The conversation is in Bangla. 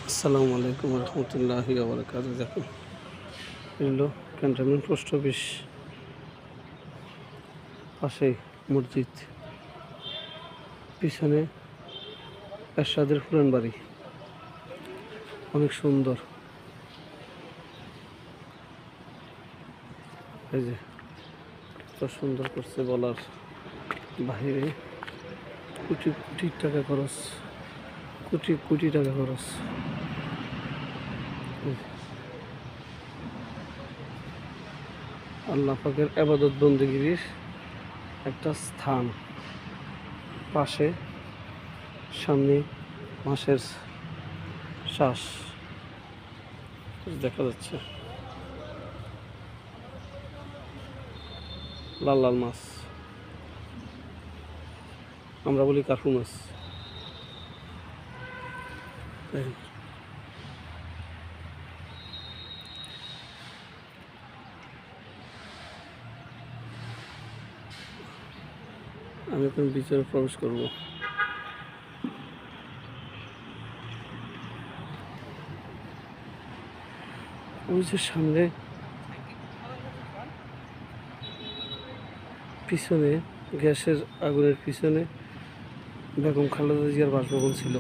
আসসালামু আলাইকুম রহমতুল্লাহি ওয়া দেখুন এগুলো ক্যান্টনমেন্ট পোস্ট অফিস পাশেই মসজিদ, পিছনে এরশাদের পুরান বাড়ি, অনেক সুন্দর। এই যে এত সুন্দর করছে বলার বাহিরে। কোটি কোটি টাকা খরচ, কোটি কোটি টাকা খরচ। আল্লাহ পাকের ইবাদত বন্দেগীর একটা স্থান, পাশে সামনে মাছের শ্বাস দেখা যাচ্ছে, লাল লাল মাছ, আমরা বলি কার্পু মাছ। আমি এখন ভিতরে প্রবেশ করব। ওই যে সামনে পিছনে গ্যাসের আগুনের পিছনে বেগম খালেদা জিয়ার বাসভবন ছিল।